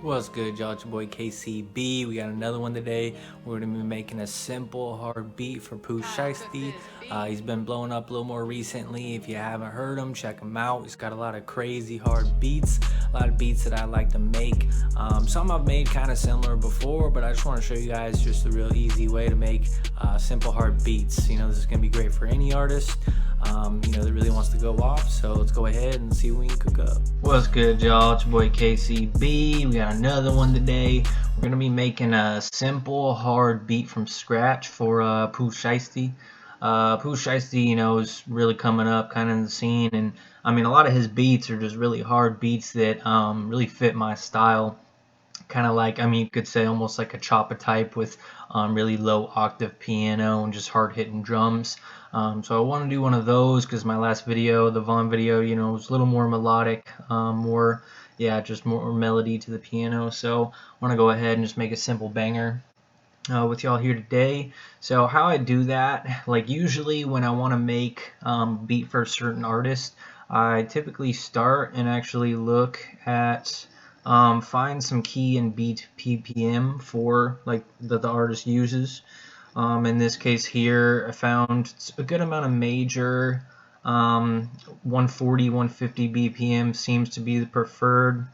What's good, y'all? It's your boy KCB. We got another one today. We're gonna be making a simple hard beat for Pooh Shiesty. He's been blowing up a little more recently. If you haven't heard him, check him out. He's got a lot of crazy hard beats, a lot of beats that I like to make. Some I've made kind of similar before, but I just want to show you guys just a real easy way to make simple hard beats. You know, this is gonna be great for any artist. That really wants to go off. So let's go ahead and see what we can cook up. What's good, y'all? It's your boy KCB. We got another one today. We're gonna be making a simple hard beat from scratch for Pooh Shiesty. Pooh Shiesty, is really coming up kind of in the scene, and I mean a lot of his beats are just really hard beats that really fit my style. Kind of like, you could say almost like a choppa type with really low octave piano and just hard hitting drums. So I want to do one of those because my last video, the Vaughn video, was a little more melodic, just more melody to the piano. So I want to go ahead and just make a simple banger with y'all here today. So how I do that, like usually when I want to make beat for a certain artist, I typically start and actually look at find some key and beat BPM for like that the artist uses. In this case here, I found a good amount of major. 140, 150 BPM seems to be the preferred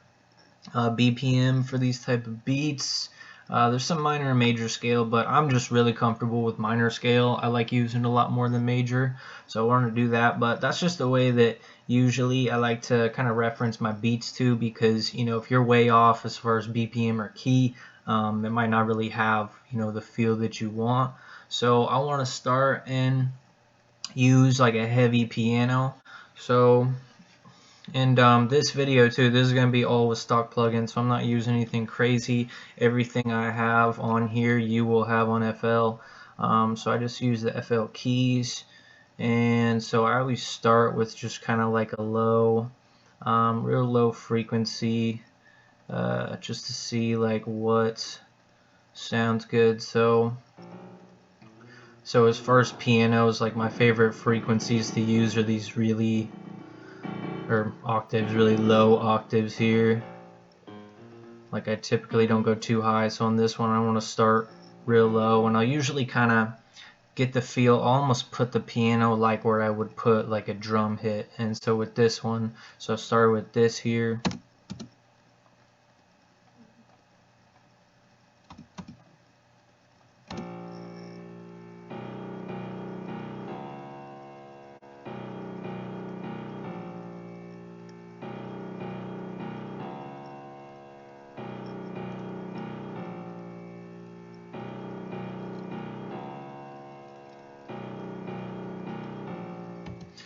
BPM for these type of beats. There's some minor and major scale, but I'm just really comfortable with minor scale. I like using a lot more than major, so I wanted to do that. But that's just the way that usually I like to kind of reference my beats to, because if you're way off as far as BPM or key, it might not really have the feel that you want. So I want to start and use like a heavy piano. So this video too, this is going to be all with stock plugins, so I'm not using anything crazy. Everything I have on here you will have on FL. So I just use the FL keys, and so I always start with just kind of like a low, real low frequency, just to see like what sounds good. So as far as pianos, like my favorite frequencies to use are these really, or octaves, really low octaves here. Like I typically don't go too high, so on this one I want to start real low, and I'll usually kind of get the feel, I'll almost put the piano like where I would put like a drum hit. And so with this one, so I start with this here.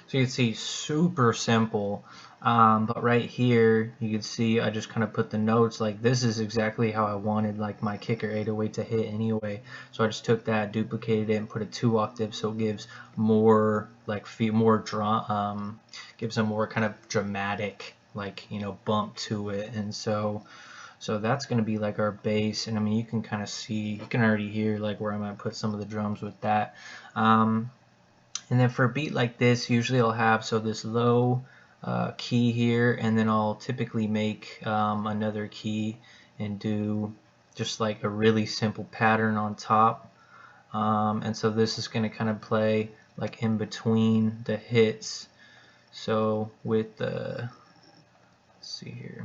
So you can see super simple, but right here you can see I just kind of put the notes, like this is exactly how I wanted like my kicker 808 to hit anyway. So I just took that, duplicated it, and put it 2 octaves, so it gives more like more drum, gives a more kind of dramatic like bump to it. And so that's going to be like our bass, and I mean you can kind of see, you can already hear like where I'm going to put some of the drums with that. And then for a beat like this, usually I'll have this low key here, and then I'll typically make another key and do just like a really simple pattern on top. And so this is going to kind of play like in between the hits. So with the, let's see here.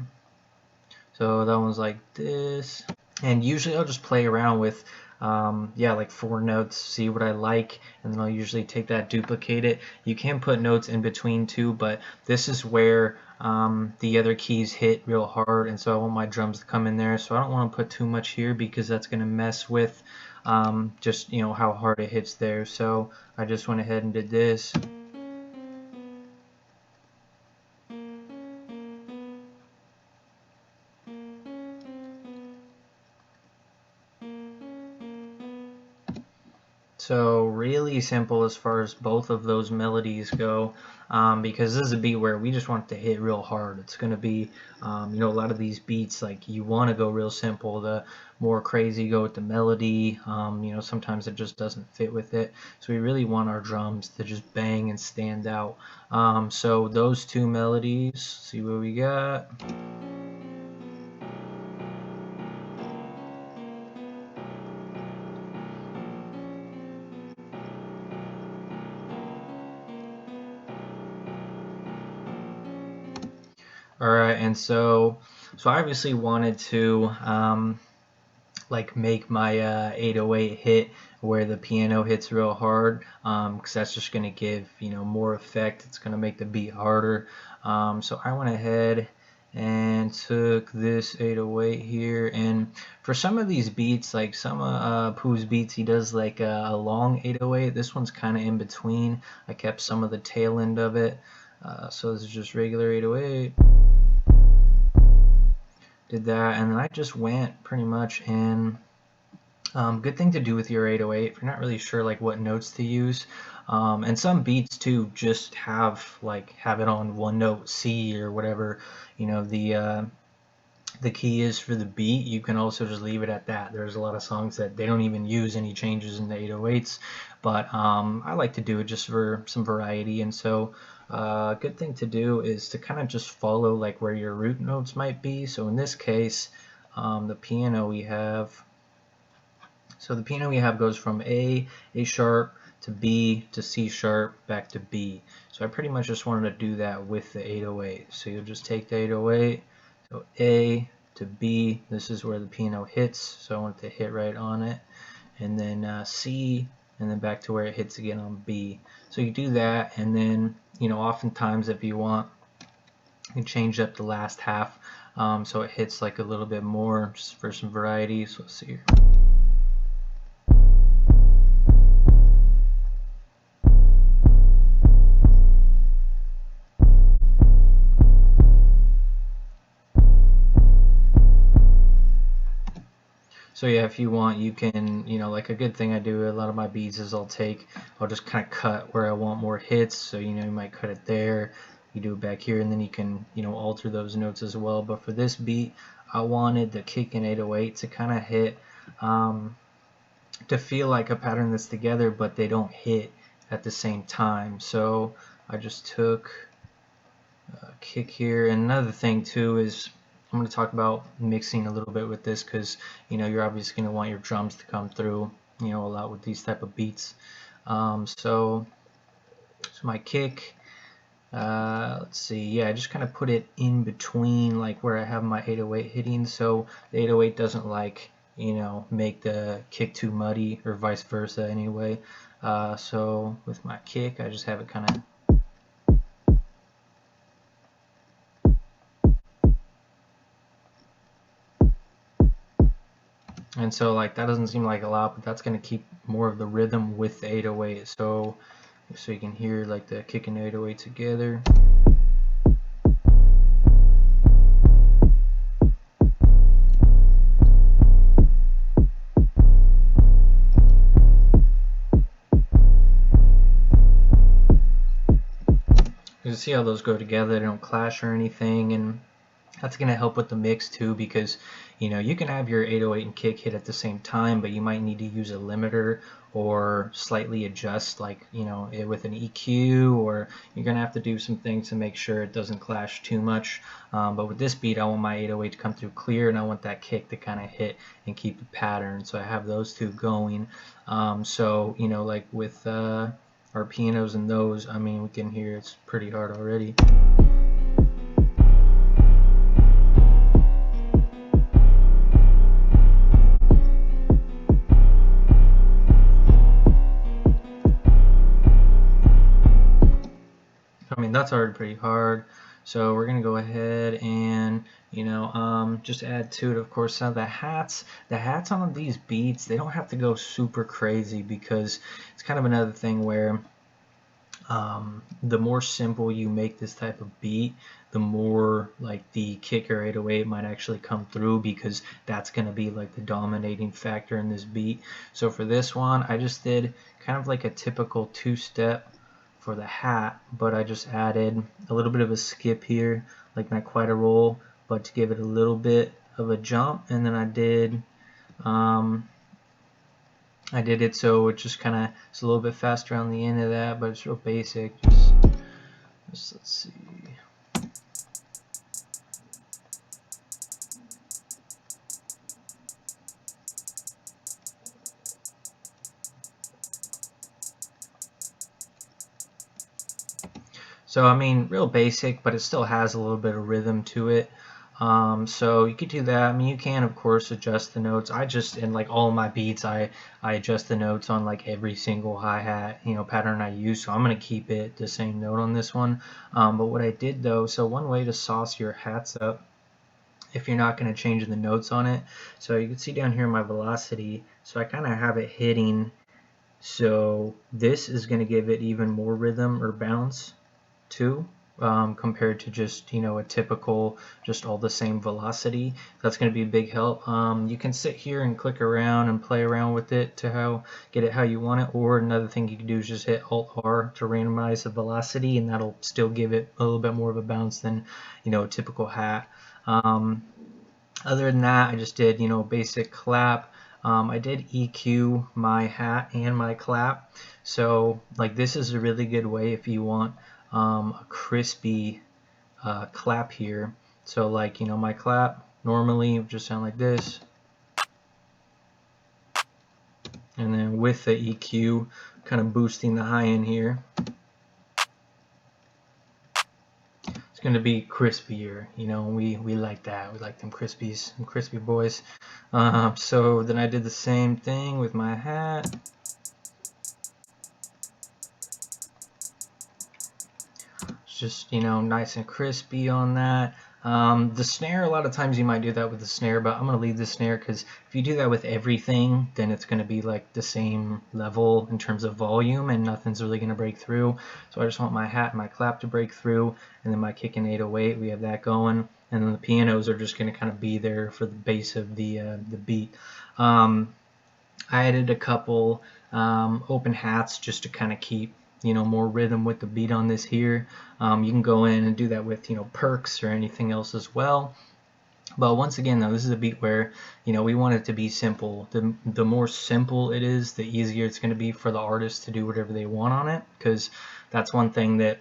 So that one's like this, and usually I'll just play around with like 4 notes, see what I like, and then I'll usually take that, duplicate it. You can put notes in between too, but this is where the other keys hit real hard, and so I want my drums to come in there. So I don't want to put too much here because that's going to mess with just how hard it hits there. So I just went ahead and did this. So really simple as far as both of those melodies go, because this is a beat where we just want it to hit real hard. It's going to be, a lot of these beats, like you want to go real simple. The more crazy you go with the melody, sometimes it just doesn't fit with it. So we really want our drums to just bang and stand out. So those 2 melodies, see what we got. All right, and so I obviously wanted to like make my 808 hit where the piano hits real hard, because that's just gonna give, you know, more effect. It's gonna make the beat harder. So I went ahead and took this 808 here, and for some of these beats, like some Pooh's beats, he does like a long 808. This one's kind of in between. I kept some of the tail end of it. So this is just regular 808. Did that, and then I just went pretty much in. Good thing to do with your 808 if you're not really sure like what notes to use. And some beats too just have it on one note C or whatever, you know, the key is for the beat. You can also just leave it at that. There's a lot of songs that they don't even use any changes in the 808s, but I like to do it just for some variety. And so a good thing to do is to kind of just follow like where your root notes might be. So in this case, the piano we have, goes from A sharp to B to C sharp back to B. So I pretty much just wanted to do that with the 808. So you'll just take the 808, so A to B, this is where the piano hits, so I want it to hit right on it, and then C, and then back to where it hits again on B. So you do that, and then, you know, oftentimes if you want, you can change up the last half so it hits like a little bit more, just for some variety. So let's see here. So yeah, if you want, you can, you know, like a good thing I do a lot of my beats is I'll just kind of cut where I want more hits. So, you know, you might cut it there, you do it back here, and then you can, you know, alter those notes as well. But for this beat, I wanted the kick in 808 to kind of hit, to feel like a pattern that's together, but they don't hit at the same time. So I just took a kick here. And another thing too is, I'm going to talk about mixing a little bit with this, because, you know, you're obviously going to want your drums to come through, you know, a lot with these type of beats. So my kick, let's see, yeah, I just kind of put it in between like where I have my 808 hitting, so the 808 doesn't like, you know, make the kick too muddy, or vice versa anyway. So with my kick, I just have it kind of, and so like that doesn't seem like a lot, but that's going to keep more of the rhythm with the 808. So you can hear like the kick and 808 together. You can see how those go together, they don't clash or anything, and that's going to help with the mix too, because, you know, you can have your 808 and kick hit at the same time, but you might need to use a limiter or slightly adjust, like, you know, with an EQ, or you're going to have to do some things to make sure it doesn't clash too much. But with this beat, I want my 808 to come through clear, and I want that kick to kind of hit and keep the pattern. So I have those two going. So, you know, like with our pianos and those, I mean, we can hear it's pretty hard already. I mean, that's already pretty hard. So we're gonna go ahead and, you know, just add to it, of course, now the hats on these beats, they don't have to go super crazy, because it's kind of another thing where the more simple you make this type of beat, the more like the kick or 808 might actually come through, because that's going to be like the dominating factor in this beat. So for this one, I just did kind of like a typical two-step for the hat, but I just added a little bit of a skip here, like not quite a roll, but to give it a little bit of a jump. And then I did it so it just kind of is a little bit faster on the end of that, but it's real basic. Just let's see. So I mean, real basic, but it still has a little bit of rhythm to it. So you could do that. I mean, you can of course adjust the notes. I just, in like all of my beats, I adjust the notes on like every single hi-hat, you know, pattern I use. So I'm gonna keep it the same note on this one. But what I did though, so one way to sauce your hats up, if you're not going to change the notes on it, so you can see down here my velocity, so I kind of have it hitting, so this is going to give it even more rhythm or bounce too, compared to just, you know, a typical just all the same velocity. That's going to be a big help. You can sit here and click around and play around with it to get it how you want it, or another thing you can do is just hit Alt R to randomize the velocity, and that'll still give it a little bit more of a bounce than, you know, a typical hat. Other than that, I just did, you know, basic clap. I did EQ my hat and my clap. So like this is a really good way if you want a crispy clap here. So like, you know, my clap normally would just sound like this. And then with the EQ, kind of boosting the high end here, it's going to be crispier. You know, we like that. We like them crispies, some crispy boys. So then I did the same thing with my hat. It's just, you know, nice and crispy on that. The snare, a lot of times you might do that with the snare, but I'm going to leave the snare because if you do that with everything, then it's going to be like the same level in terms of volume and nothing's really going to break through. So I just want my hat and my clap to break through, and then my kick and 808, we have that going, and then the pianos are just going to kind of be there for the base of the beat. I added a couple open hats just to kind of keep, you know, more rhythm with the beat on this here. You can go in and do that with, you know, perks or anything else as well. But once again though, this is a beat where, you know, we want it to be simple. The more simple it is, the easier it's going to be for the artist to do whatever they want on it, because that's one thing that,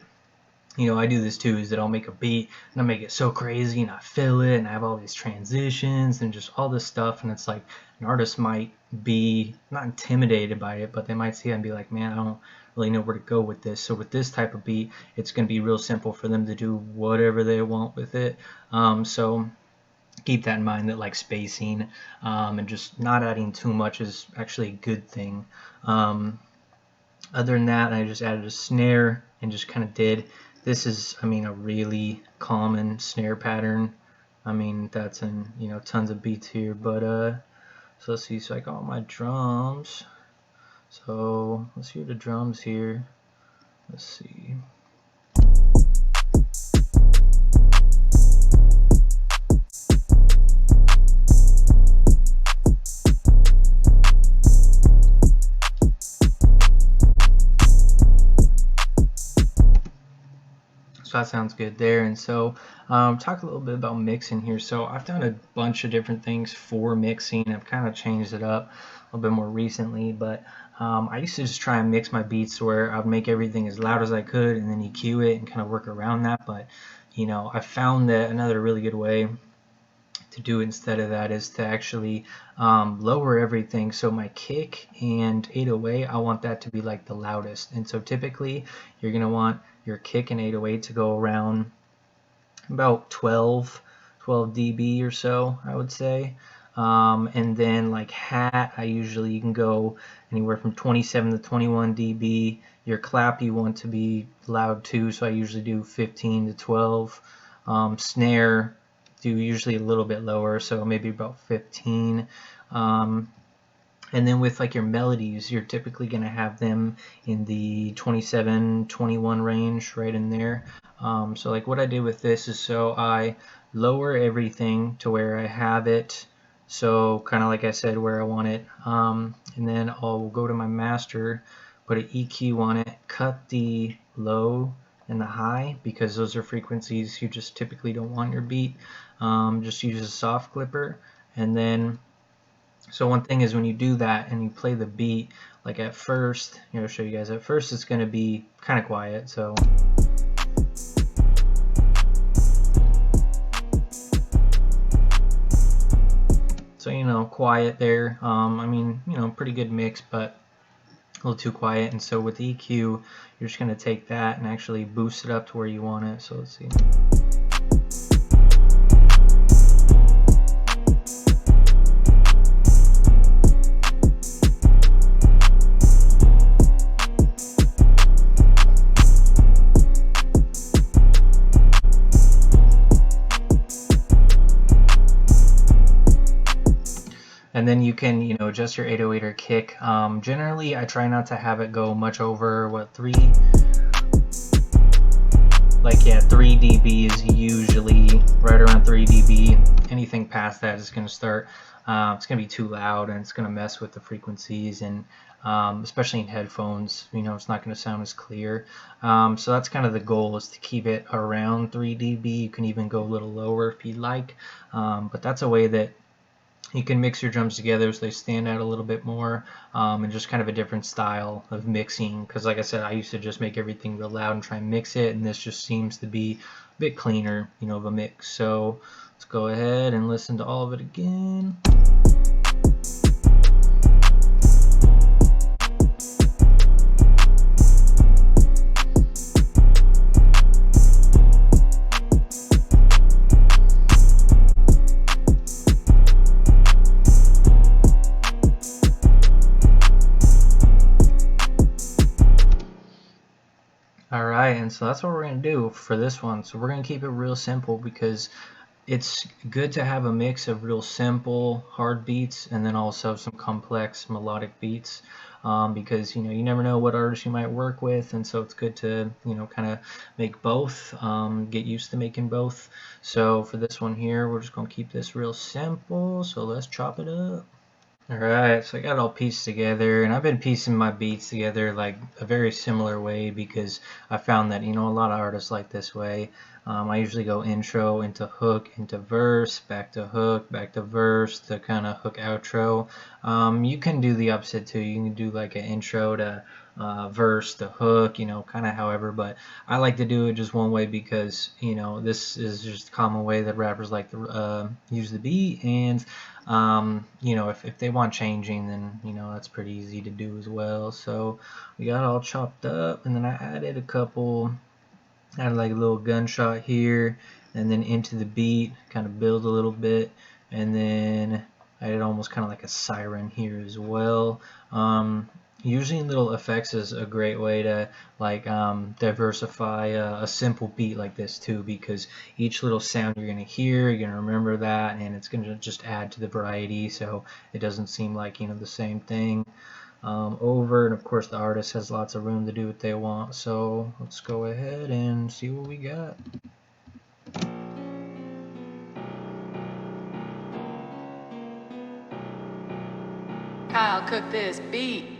you know, I do this too, is that I'll make a beat and I make it so crazy and I fill it and I have all these transitions and just all this stuff, and it's like an artist might be not intimidated by it, but they might see it and be like, man, I don't really know where to go with this. So with this type of beat, it's going to be real simple for them to do whatever they want with it. So keep that in mind, that like spacing and just not adding too much is actually a good thing. Other than that, I just added a snare and just kind of did. This is, I mean, a really common snare pattern. I mean, that's in, you know, tons of beats here. But so let's see. So I got my drums. So let's hear the drums here. Let's see. So that sounds good there. And so talk a little bit about mixing here. So I've done a bunch of different things for mixing. I've kind of changed it up a little bit more recently, but I used to just try and mix my beats where I'd make everything as loud as I could and then EQ it and kind of work around that. But, you know, I found that another really good way to do instead of that is to actually lower everything. So my kick and 808, I want that to be like the loudest. And so typically you're going to want your kick and 808 to go around about 12 dB or so, I would say. And then like hat, you can go anywhere from 27 to 21 dB. Your clap you want to be loud too, so I usually do 15 to 12. Snare, do usually a little bit lower, so maybe about 15. And then with like your melodies, you're typically going to have them in the 27, 21 range, right in there. So like what I did with this is, so I lower everything to where I have it, so kind of like I said, where I want it. And then I'll go to my master, put an EQ on it, cut the low and the high, because those are frequencies you just typically don't want your beat. Just use a soft clipper. And then, so one thing is when you do that and you play the beat, like at first, you know, I'll show you guys, at first it's going to be kind of quiet. So you know, quiet there. I mean, you know, pretty good mix, but little too quiet. And so with the EQ, you're just going to take that and actually boost it up to where you want it. So let's see. And then you can, adjust your 808 or kick. Generally, I try not to have it go much over, 3 dB is usually right around 3 dB. Anything past that is going to start, it's going to be too loud, and it's going to mess with the frequencies, and especially in headphones, it's not going to sound as clear. So that's kind of the goal, is to keep it around 3 dB. You can even go a little lower if you'd like, but that's a way that you can mix your drums together so they stand out a little bit more, and just kind of a different style of mixing, because like I said, I used to just make everything real loud and try and mix it, and this just seems to be a bit cleaner, of a mix. So let's go ahead and listen to all of it again. Alright, and so that's what we're going to do for this one. So we're going to keep it real simple, because it's good to have a mix of real simple hard beats and then also some complex melodic beats, because you never know what artists you might work with, and so it's good to kind of make both, get used to making both. So for this one here, we're just going to keep this real simple, so let's chop it up. Alright, so I got it all pieced together, and I've been piecing my beats together like a very similar way, because I found that, a lot of artists like this way. I usually go intro into hook into verse, back to hook, back to verse, to kind of hook outro. You can do the opposite too. You can do like an intro to verse to hook, kind of however, but I like to do it just one way, because this is just a common way that rappers like to use the beat, and if they want changing, then that's pretty easy to do as well. So we got it all chopped up, and then I added like a little gunshot here, and then into the beat, kind of build a little bit, and then I did almost kind of like a siren here as well. Using little effects is a great way to diversify a simple beat like this too, because each little sound you're going to hear, you're going to remember that, and it's going to just add to the variety, so it doesn't seem like the same thing over. And of course the artist has lots of room to do what they want, so let's go ahead and see what we got. Kyle cooked this beat.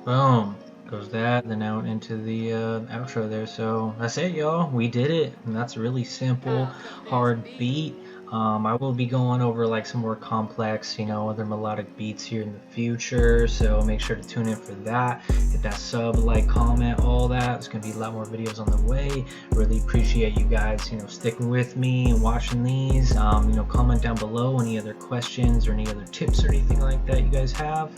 Boom. goes that, then out into the outro there. So that's it, y'all. We did it, and that's a really simple, hard beat. I will be going over like some more complex, other melodic beats here in the future. So make sure to tune in for that. Hit that sub, like, comment, all that. There's gonna be a lot more videos on the way. Really appreciate you guys, sticking with me and watching these. Comment down below any other questions or any other tips or anything like that you guys have.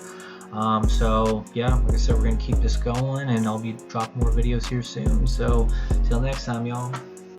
So yeah, like I said, we're gonna keep this going, and I'll be dropping more videos here soon. So till next time, y'all.